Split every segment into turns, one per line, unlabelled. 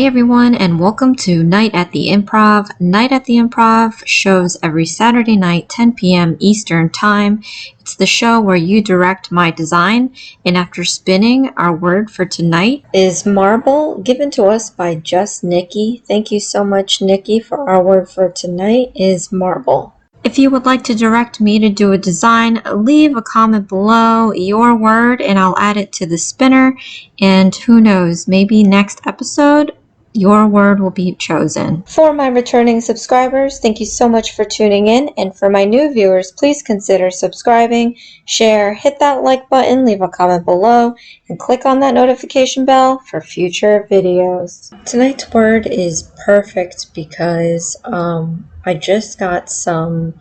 Hey everyone, and welcome to Night at the Improv. Night at the Improv shows every Saturday night, 10 p.m. Eastern Time. It's the show where you direct my design, and after spinning, our word for tonight is marble, given to us by Just Nikki. Thank you so much, Nikki, for our word for tonight is marble. If you would like to direct me to do a design, leave a comment below your word and I'll add it to the spinner. And who knows, maybe next episode, your word will be chosen. For my returning subscribers, thank you so much for tuning in. And for my new viewers, please consider subscribing, share, hit that like button, leave a comment below, and click on that notification bell for future videos. Tonight's word is perfect because I just got some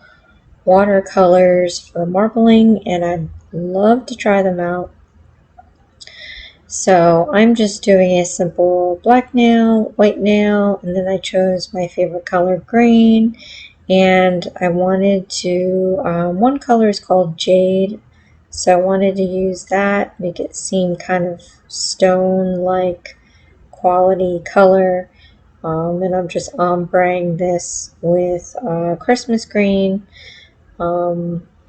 watercolors for marbling and I'd love to try them out. So I'm just doing a simple black nail, white nail, and then I chose my favorite color, green, and I wanted to, one color is called Jade, so I wanted to use that, make it seem kind of stone-like quality color, and I'm just ombreing this with Christmas green. I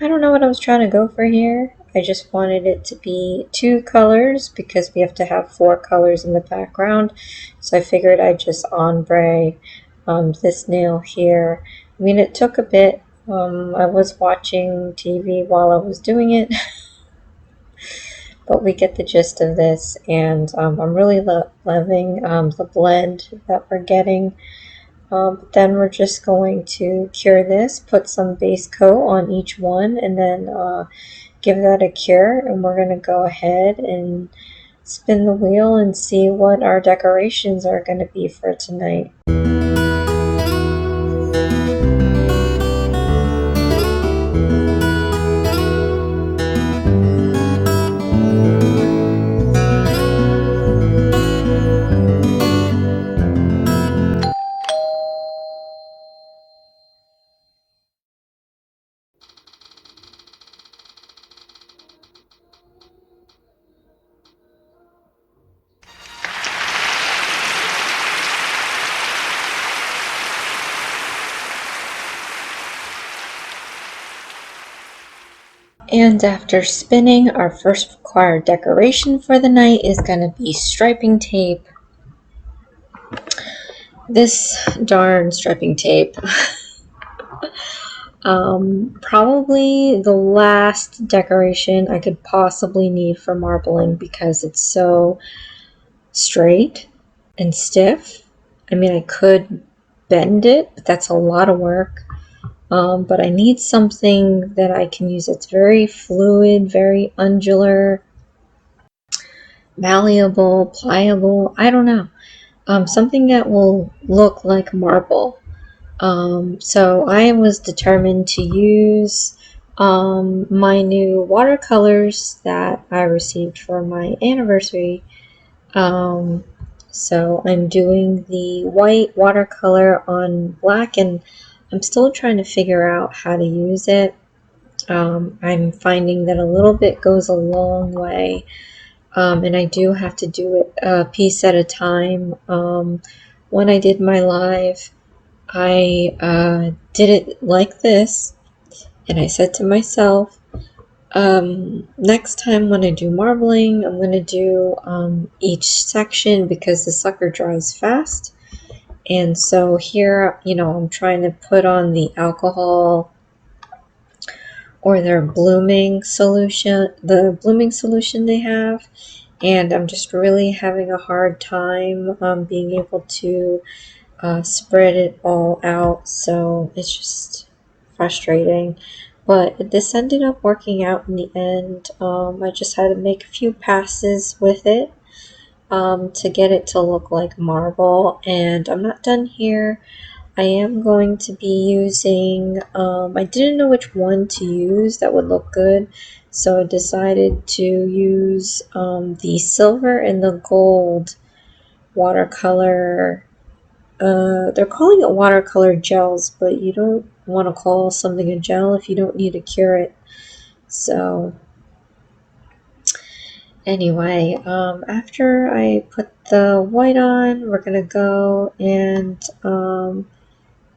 don't know what I was trying to go for here. I just wanted it to be two colors because we have to have 4 colors in the background. So I figured I'd just ombre this nail here. I mean, it took a bit. I was watching TV while I was doing it. But we get the gist of this, and I'm really loving the blend that we're getting. But then we're just going to cure this, put some base coat on each one, and then give that a cure. And we're going to go ahead and spin the wheel and see what our decorations are going to be for tonight. And after spinning, our first required decoration for the night is going to be striping tape. This darn striping tape. Probably the last decoration I could possibly need for marbling because it's so straight and stiff. I mean, I could bend it, but that's a lot of work. But I need something that I can use that's very fluid, very undulate, malleable, pliable, I don't know. Something that will look like marble. So I was determined to use my new watercolors that I received for my anniversary. So I'm doing the white watercolor on black, and I'm still trying to figure out how to use it. I'm finding that a little bit goes a long way, and I do have to do it a piece at a time. When I did my live, I did it like this, and I said to myself, next time when I do marbling, I'm going to do each section because the sucker dries fast. And so here, I'm trying to put on the alcohol or their blooming solution, the blooming solution they have. And I'm just really having a hard time being able to spread it all out, so it's just frustrating. But this ended up working out in the end. I just had to make a few passes with it to get it to look like marble, and I'm not done here. I am going to be using, I didn't know which one to use that would look good, so I decided to use the silver and the gold watercolor. They're calling it watercolor gels, but you don't want to call something a gel if you don't need to cure it. So Anyway, after I put the white on, we're gonna go and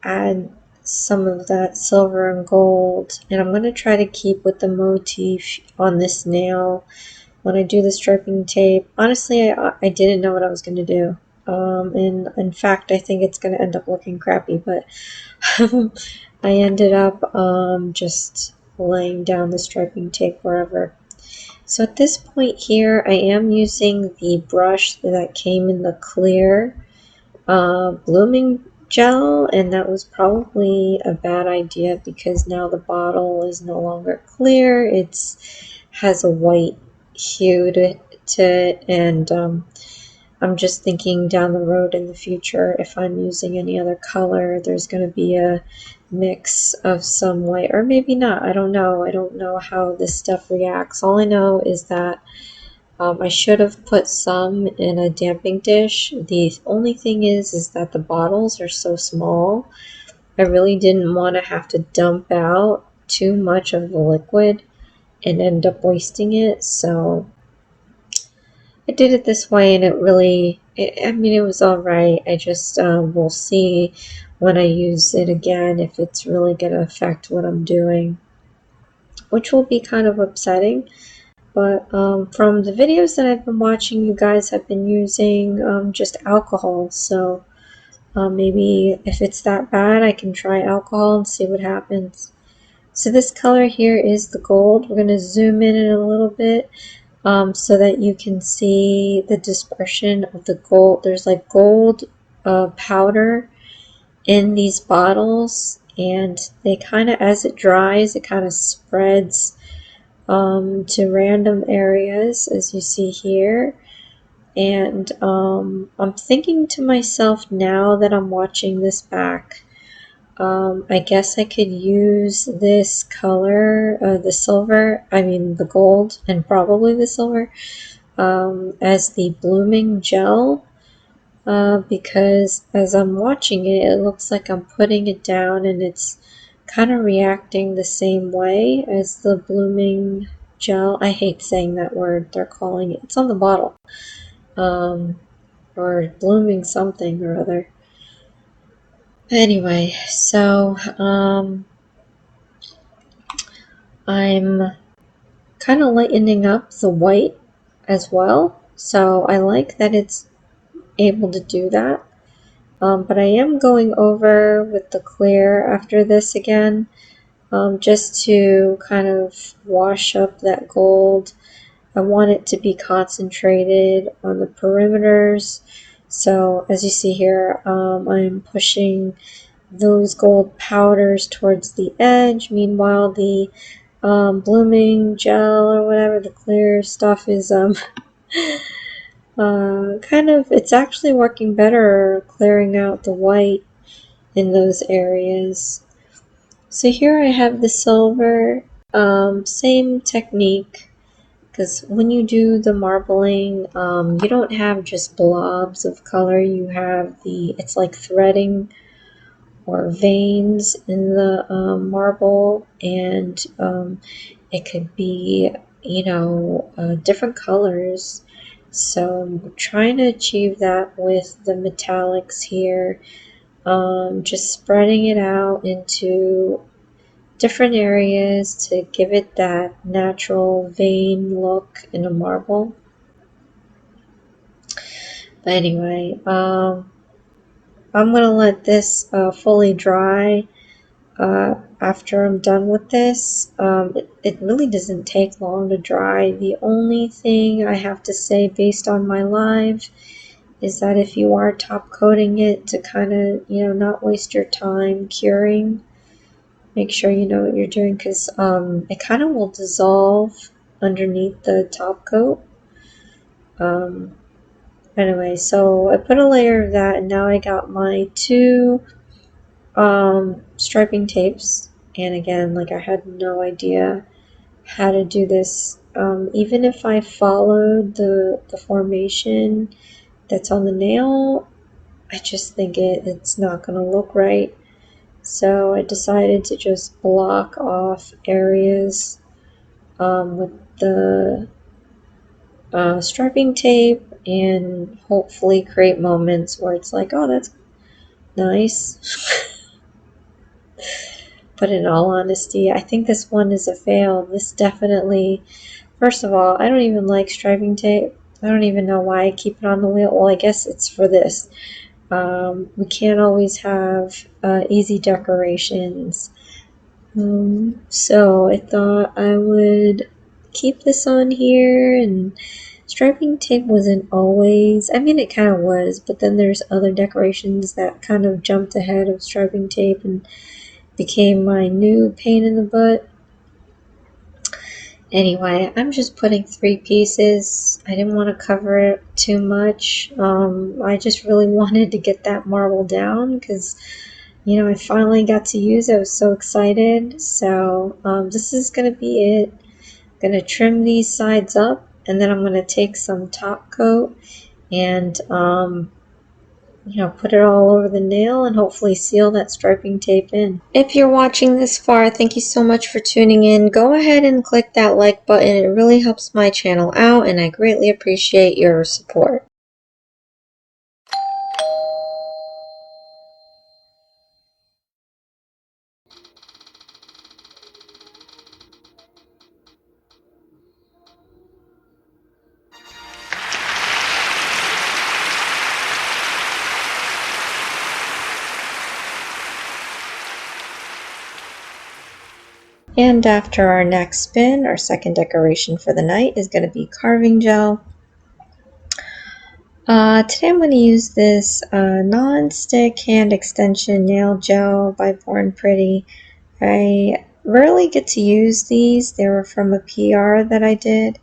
add some of that silver and gold, and I'm gonna try to keep with the motif on this nail when I do the striping tape. Honestly, I didn't know what I was gonna do, and in fact, I think it's gonna end up looking crappy, but I ended up just laying down the striping tape wherever. So at this point here, I am using the brush that came in the clear blooming gel, and that was probably a bad idea because now the bottle is no longer clear. It's has a white hue to it, and I'm just thinking down the road in the future, if I'm using any other color, there's going to be a mix of some white, or maybe not. I don't know. I don't know how this stuff reacts. All I know is that I should have put some in a damping dish. The only thing is that the bottles are so small. I really didn't want to have to dump out too much of the liquid and end up wasting it. So I did it this way, and I mean, it was all right. I just will see when I use it again if it's really going to affect what I'm doing, which will be kind of upsetting. But from the videos that I've been watching, you guys have been using just alcohol. So maybe if it's that bad, I can try alcohol and see what happens. So this color here is the gold. We're going to zoom in a little bit so that you can see the dispersion of the gold. There's like gold powder in these bottles, and they kind of, as it dries, it kind of spreads to random areas, as you see here. And I'm thinking to myself now that I'm watching this back, I guess I could use this color, the silver, I mean the gold, and probably the silver, as the blooming gel, because as I'm watching it, it looks like I'm putting it down and it's kind of reacting the same way as the blooming gel. I hate saying that word. They're calling it, it's on the bottle, or blooming something or other. Anyway, so I'm kind of lightening up the white as well. So I like that it's able to do that. But I am going over with the clear after this again, just to kind of wash up that gold. I want it to be concentrated on the perimeters. So as you see here, I'm pushing those gold powders towards the edge. Meanwhile, the blooming gel or whatever, the clear stuff is kind of, it's actually working better, clearing out the white in those areas. So here I have the silver, same technique, because when you do the marbling, you don't have just blobs of color, you have it's like threading or veins in the marble, and it could be, different colors. So I'm trying to achieve that with the metallics here, just spreading it out into different areas to give it that natural vein look in a marble. But anyway, I'm gonna let this fully dry. After I'm done with this, it really doesn't take long to dry. The only thing I have to say based on my live is that if you are top coating it, to kind of, not waste your time curing, make sure you know what you're doing, because it kind of will dissolve underneath the top coat. Anyway, so I put a layer of that, and now I got my two striping tapes, and again, like, I had no idea how to do this. Even if I followed the formation that's on the nail, I just think it's not going to look right. So I decided to just block off areas with the striping tape and hopefully create moments where it's like, oh, that's nice. But in all honesty, I think this one is a fail. This definitely, first of all, I don't even like striping tape. I don't even know why I keep it on the wheel. Well, I guess it's for this. We can't always have easy decorations. So I thought I would keep this on here, and striping tape wasn't always, I mean, it kind of was, but then there's other decorations that kind of jumped ahead of striping tape and became my new pain in the butt. Anyway, I'm just putting 3 pieces. I didn't want to cover it too much. I just really wanted to get that marble down because, you know, I finally got to use it. I was so excited. So this is going to be it. I'm going to trim these sides up, and then I'm going to take some top coat and you know, put it all over the nail and hopefully seal that striping tape in. If you're watching this far, thank you so much for tuning in. Go ahead and click that like button. It really helps my channel out, and I greatly appreciate your support. And after our next spin, our second decoration for the night is going to be carving gel. Today I'm going to use this non-stick hand extension nail gel by Born Pretty. I rarely get to use these. They were from a PR that I did,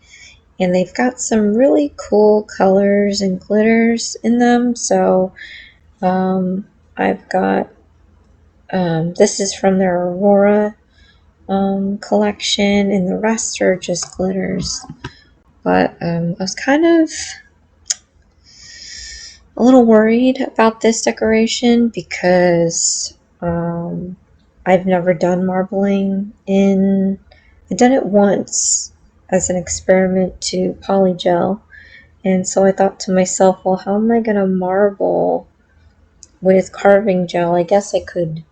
and they've got some really cool colors and glitters in them. So I've got this is from their Aurora collection, and the rest are just glitters. But I was kind of a little worried about this decoration because I've never done marbling in. I've done it once as an experiment to polygel, and so I thought to myself, well, how am I gonna marble with carving gel? I guess I could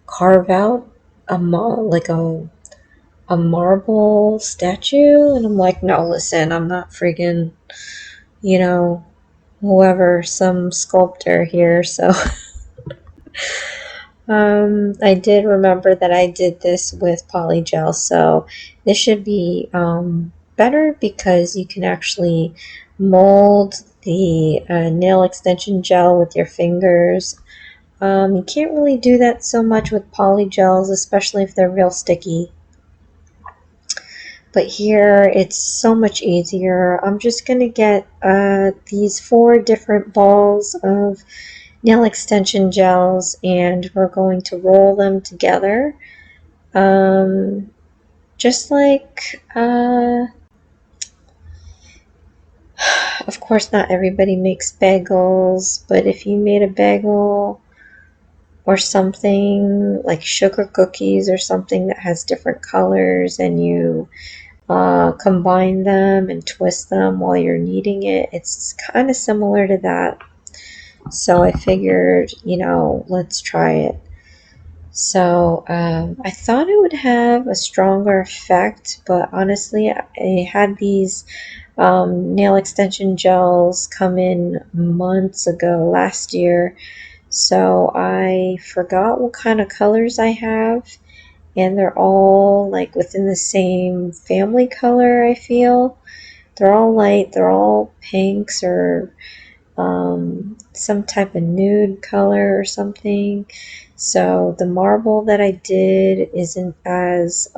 carve out a marble statue, and I'm like, no, listen, I'm not friggin', you know, whoever, some sculptor here. So I did remember that I did this with polygel, so this should be better because you can actually mold the nail extension gel with your fingers. You can't really do that so much with polygels, especially if they're real sticky. But here it's so much easier. I'm just going to get these 4 different balls of nail extension gels, and we're going to roll them together. Just like, of course, not everybody makes bagels, but if you made a bagel or something like sugar cookies or something that has different colors, and you combine them and twist them while you're kneading it, it's kind of similar to that. So I figured, you know, let's try it. So I thought it would have a stronger effect, but honestly, I had these nail extension gels come in months ago, last year, so I forgot what kind of colors I have, and they're all like within the same family color, I feel. They're all light, they're all pinks or some type of nude color or something. So the marble that I did isn't as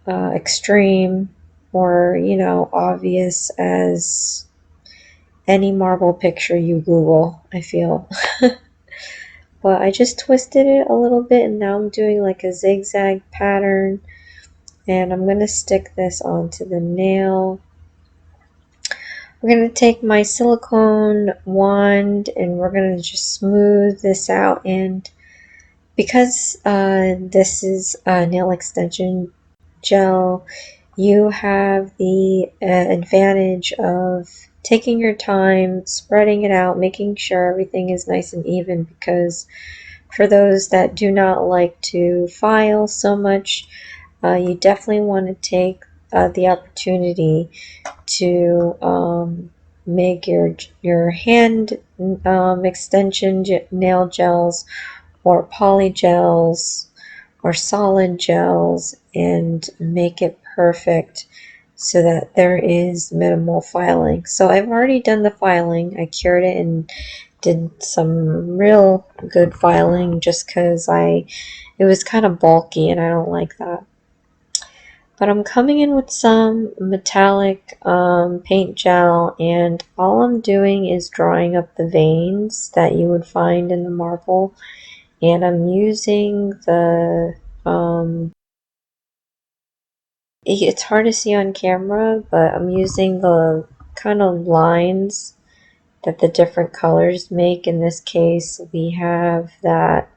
extreme or, you know, obvious as any marble picture you Google, I feel. But I just twisted it a little bit, and now I'm doing like a zigzag pattern, and I'm going to stick this onto the nail. We're going to take my silicone wand and we're going to just smooth this out, and because this is a nail extension gel, you have the advantage of taking your time, spreading it out, making sure everything is nice and even, because for those that do not like to file so much, you definitely want to take the opportunity to make your hand extension nail gels or poly gels or solid gels and make it perfect so that there is minimal filing. So I've already done the filing. I cured it and did some real good filing just because it was kind of bulky and I don't like that. But I'm coming in with some metallic paint gel, and all I'm doing is drawing up the veins that you would find in the marble. And I'm using the, it's hard to see on camera, but I'm using the kind of lines that the different colors make. In this case, we have that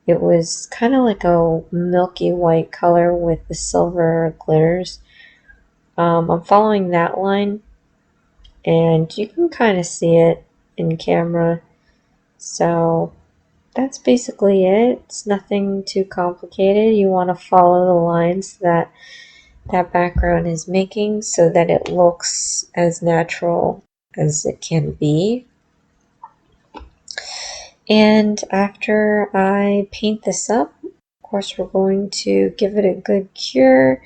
it was kind of like a milky white color with the silver glitters. I'm following that line, and you can kind of see it in camera. So that's basically it. It's nothing too complicated. You want to follow the lines that that background is making so that it looks as natural as it can be. And after I paint this up, of course, we're going to give it a good cure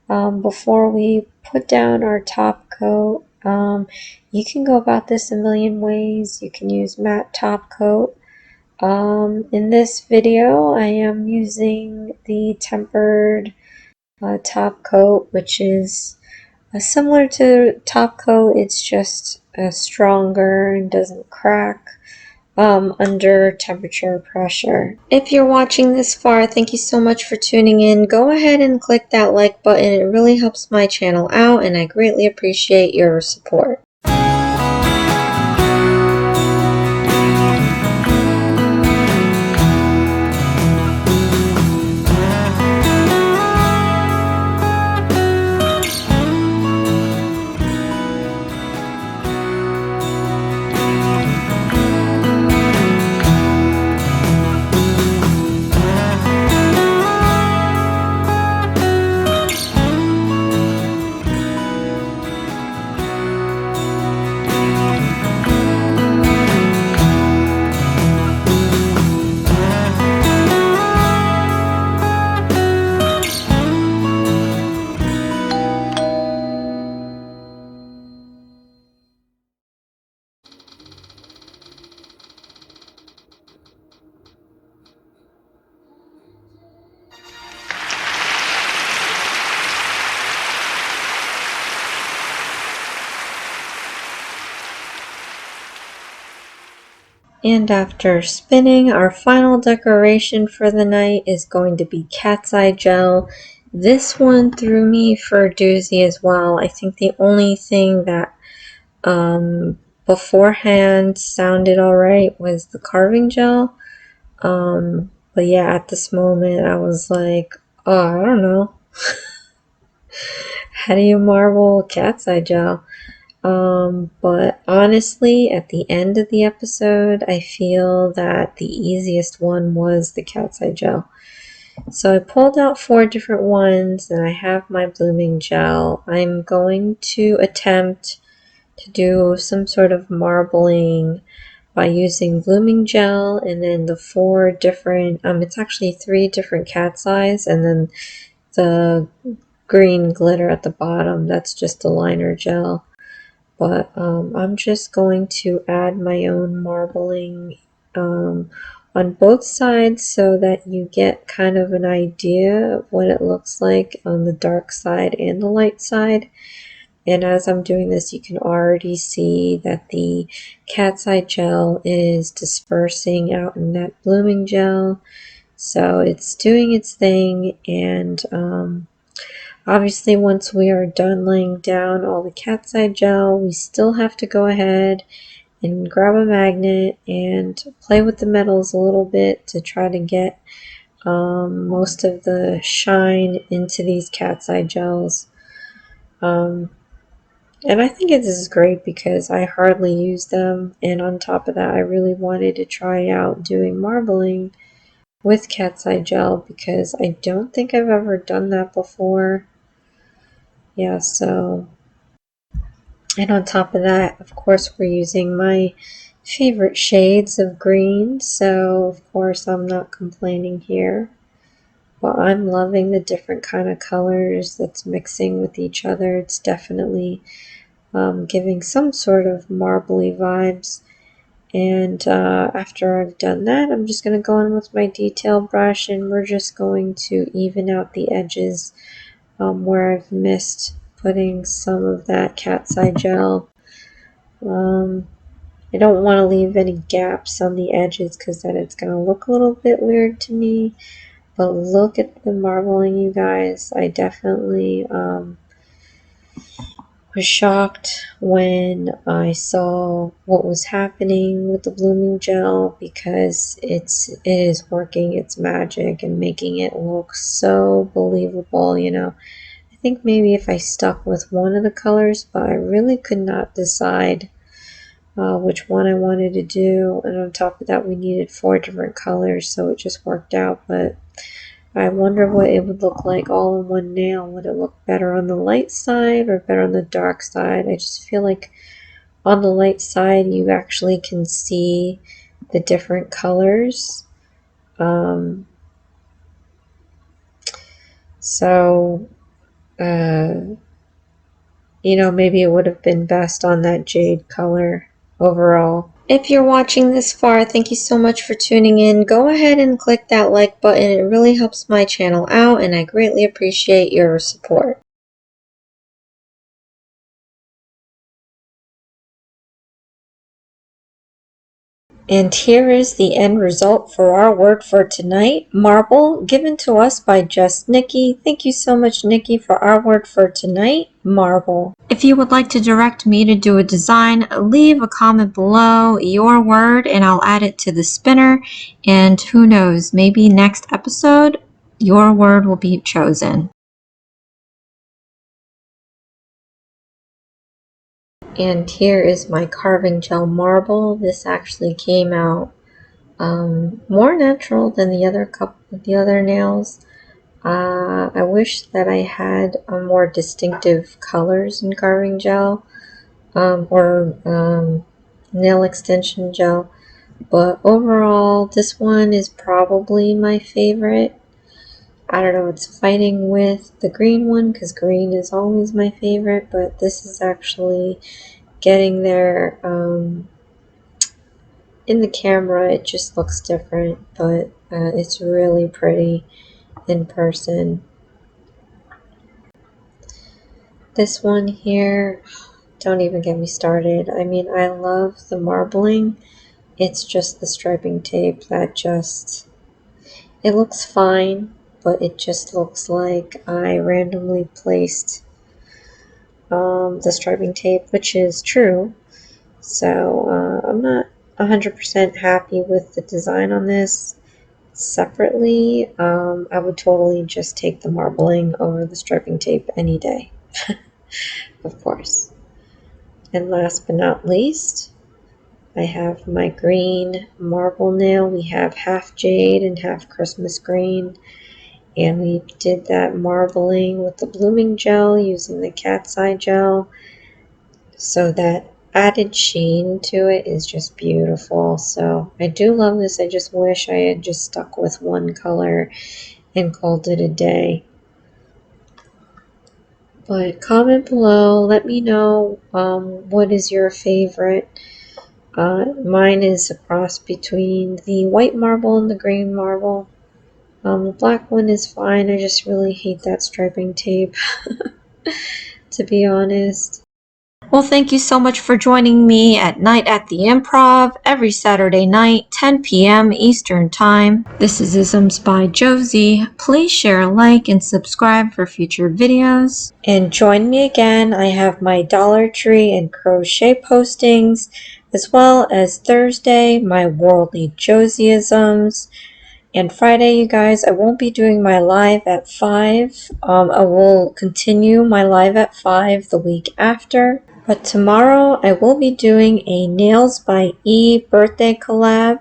before we put down our top coat. You can go about this a million ways. You can use matte top coat. In this video, I am using the tempered top coat, which is similar to top coat. It's just stronger and doesn't crack under temperature pressure. If you're watching this far, thank you so much for tuning in. Go ahead and click that like button. It really helps my channel out, and I greatly appreciate your support. And after spinning, our final decoration for the night is going to be cat's eye gel. This one threw me for a doozy as well. I think the only thing that beforehand sounded alright was the carving gel. But yeah, at this moment I was like, oh, I don't know. How do you marble cat's eye gel? But honestly, at the end of the episode, I feel that the easiest one was the cat's eye gel. So I pulled out 4 different ones, and I have my blooming gel. I'm going to attempt to do some sort of marbling by using blooming gel, and then the 4 different, it's actually 3 different cat's eyes, and then the green glitter at the bottom, that's just a liner gel. But I'm just going to add my own marbling on both sides so that you get kind of an idea of what it looks like on the dark side and the light side. And as I'm doing this, you can already see that the cat's eye gel is dispersing out in that blooming gel. So it's doing its thing, and obviously, once we are done laying down all the cat's eye gel, we still have to go ahead and grab a magnet and play with the metals a little bit to try to get most of the shine into these cat's eye gels. And I think this is great because I hardly use them, and on top of that I really wanted to try out doing marbling with cat's eye gel because I don't think I've ever done that before. Yeah, so, and on top of that, of course, we're using my favorite shades of green, so of course I'm not complaining here. But I'm loving the different kind of colors that's mixing with each other. It's definitely giving some sort of marbly vibes. And after I've done that, I'm just going to go in with my detail brush and we're just going to even out the edges where I've missed putting some of that cat's eye gel. I don't want to leave any gaps on the edges because then it's going to look a little bit weird to me. But look at the marbling, you guys. I definitely was shocked when I saw what was happening with the blooming gel because it is working its magic and making it look so believable, you know. I think maybe if I stuck with one of the colors, but I really could not decide which one I wanted to do. And on top of that, we needed 4 different colors, so it just worked out. But I wonder what it would look like all in one nail. Would it look better on the light side or better on the dark side? I just feel like on the light side you actually can see the different colors. So, you know, maybe it would have been best on that jade color overall. If you're watching this far, thank you so much for tuning in. Go ahead and click that like button. It really helps my channel out and I greatly appreciate your support. And here is the end result for our word for tonight, marble, given to us by Just Nikki. Thank you so much, Nikki, for our word for tonight, marble. If you would like to direct me to do a design, leave a comment below your word and I'll add it to the spinner. And who knows, maybe next episode, your word will be chosen. And here is my carving gel marble. This actually came out more natural than the other nails. I wish that I had more distinctive colors in carving gel or nail extension gel, but overall this one is probably my favorite. I don't know, it's fighting with the green one because green is always my favorite, but this is actually getting there. In the camera it just looks different, but it's really pretty in person. This one here, don't even get me started. I mean, I love the marbling. It's just the striping tape that just, it looks fine, but it just looks like I randomly placed the striping tape, which is true. So I'm not 100% happy with the design on this. Separately, I would totally just take the marbling over the striping tape any day, of course. And last but not least, I have my green marble nail. We have half jade and half Christmas green. And we did that marbling with the blooming gel using the cat's eye gel. So that added sheen to it is just beautiful. So I do love this. I just wish I had just stuck with one color and called it a day. But comment below, let me know what is your favorite. Mine is a cross between the white marble and the green marble. The black one is fine, I just really hate that striping tape, to be honest. Well, thank you so much for joining me at Night at the Improv every Saturday night, 10 p.m. Eastern Time. This is Isms by Josie. Please share, like, and subscribe for future videos. And join me again. I have my Dollar Tree and crochet postings, as well as Thursday, my worldly Josieisms. And Friday, you guys, I won't be doing my live at 5. I will continue my live at 5 the week after. But tomorrow, I will be doing a Nails by E birthday collab.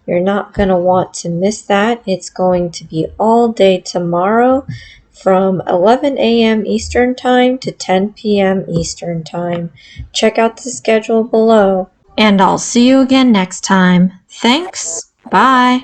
You're not going to want to miss that. It's going to be all day tomorrow from 11 a.m. Eastern Time to 10 p.m. Eastern Time. Check out the schedule below. And I'll see you again next time. Thanks. Bye.